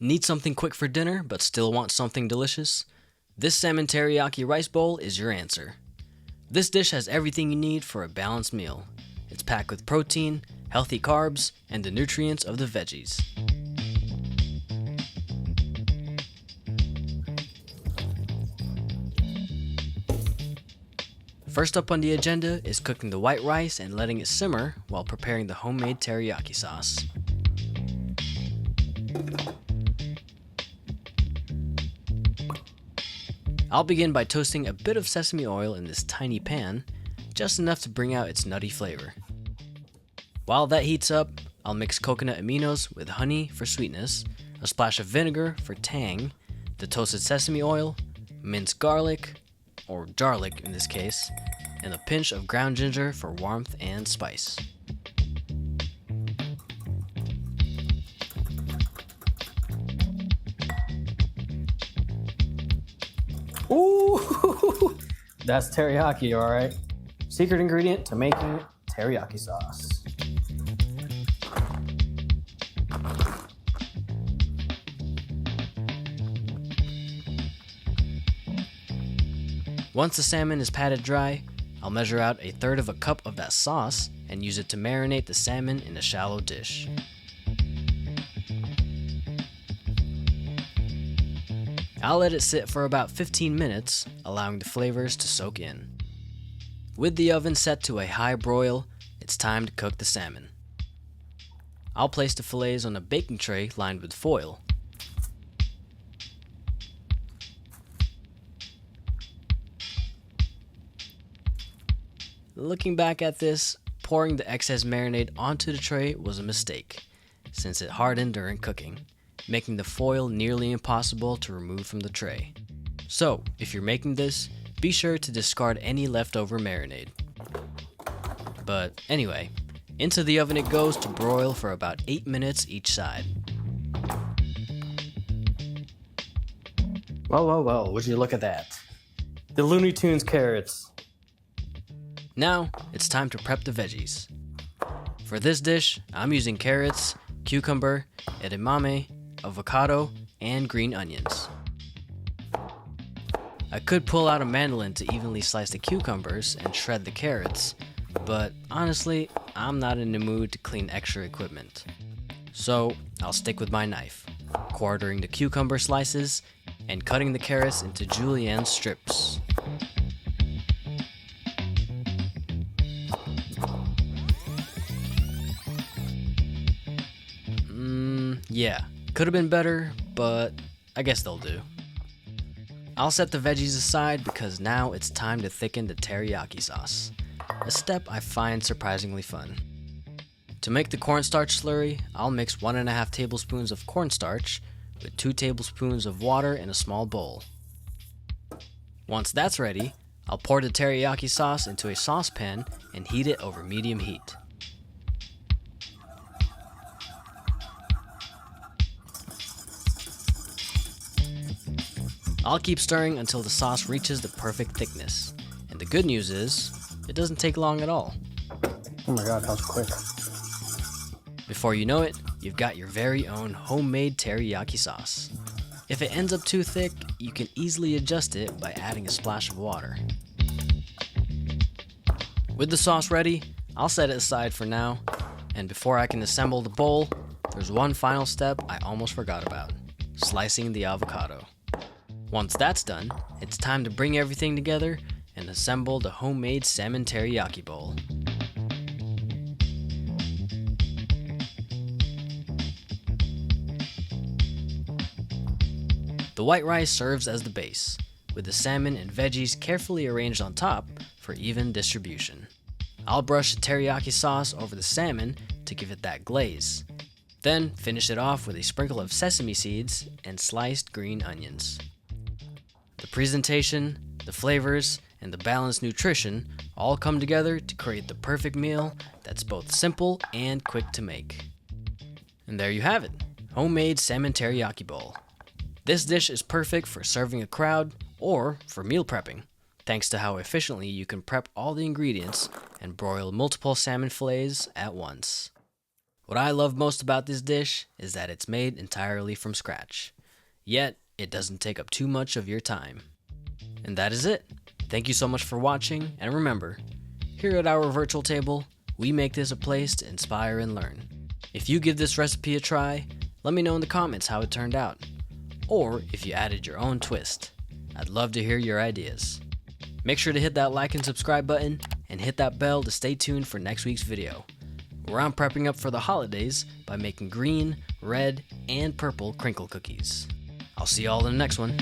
Need something quick for dinner but still want something delicious? This salmon teriyaki rice bowl is your answer. This dish has everything you need for a balanced meal. It's packed with protein, healthy carbs, and the nutrients of the veggies. First up on the agenda is cooking the white rice and letting it simmer while preparing the homemade teriyaki sauce. I'll begin by toasting a bit of sesame oil in this tiny pan, just enough to bring out its nutty flavor. While that heats up, I'll mix coconut aminos with honey for sweetness, a splash of vinegar for tang, the toasted sesame oil, minced garlic, or garlic in this case, and a pinch of ground ginger for warmth and spice. Ooh, that's teriyaki, all right. Secret ingredient to making teriyaki sauce. Once the salmon is patted dry, I'll measure out 1/3 cup of that sauce and use it to marinate the salmon in a shallow dish. I'll let it sit for about 15 minutes, allowing the flavors to soak in. With the oven set to a high broil, it's time to cook the salmon. I'll place the fillets on a baking tray lined with foil. Looking back at this, pouring the excess marinade onto the tray was a mistake, since it hardened during cooking, making the foil nearly impossible to remove from the tray. So, if you're making this, be sure to discard any leftover marinade. But anyway, into the oven it goes to broil for about 8 minutes each side. Well, would you look at that? The Looney Tunes carrots. Now, it's time to prep the veggies. For this dish, I'm using carrots, cucumber, edamame, avocado, and green onions. I could pull out a mandolin to evenly slice the cucumbers and shred the carrots, but honestly, I'm not in the mood to clean extra equipment. So, I'll stick with my knife, quartering the cucumber slices and cutting the carrots into julienne strips. Yeah, could have been better, but I guess they'll do. I'll set the veggies aside because now it's time to thicken the teriyaki sauce, a step I find surprisingly fun. To make the cornstarch slurry, I'll mix 1.5 tablespoons of cornstarch with 2 tablespoons of water in a small bowl. Once that's ready, I'll pour the teriyaki sauce into a saucepan and heat it over medium heat. I'll keep stirring until the sauce reaches the perfect thickness. And the good news is, it doesn't take long at all. Oh my god, that was quick. Before you know it, you've got your very own homemade teriyaki sauce. If it ends up too thick, you can easily adjust it by adding a splash of water. With the sauce ready, I'll set it aside for now. And before I can assemble the bowl, there's one final step I almost forgot about: slicing the avocado. Once that's done, it's time to bring everything together and assemble the homemade salmon teriyaki bowl. The white rice serves as the base, with the salmon and veggies carefully arranged on top for even distribution. I'll brush the teriyaki sauce over the salmon to give it that glaze. Then finish it off with a sprinkle of sesame seeds and sliced green onions. The presentation, the flavors, and the balanced nutrition all come together to create the perfect meal that's both simple and quick to make. And there you have it, homemade salmon teriyaki bowl. This dish is perfect for serving a crowd or for meal prepping, thanks to how efficiently you can prep all the ingredients and broil multiple salmon fillets at once. What I love most about this dish is that it's made entirely from scratch, yet it doesn't take up too much of your time. And that is it. Thank you so much for watching, and remember, here at our virtual table, we make this a place to inspire and learn. If you give this recipe a try, let me know in the comments how it turned out, or if you added your own twist. I'd love to hear your ideas. Make sure to hit that like and subscribe button, and hit that bell to stay tuned for next week's video, where I'm prepping up for the holidays by making green, red, and purple crinkle cookies. I'll see you all in the next one.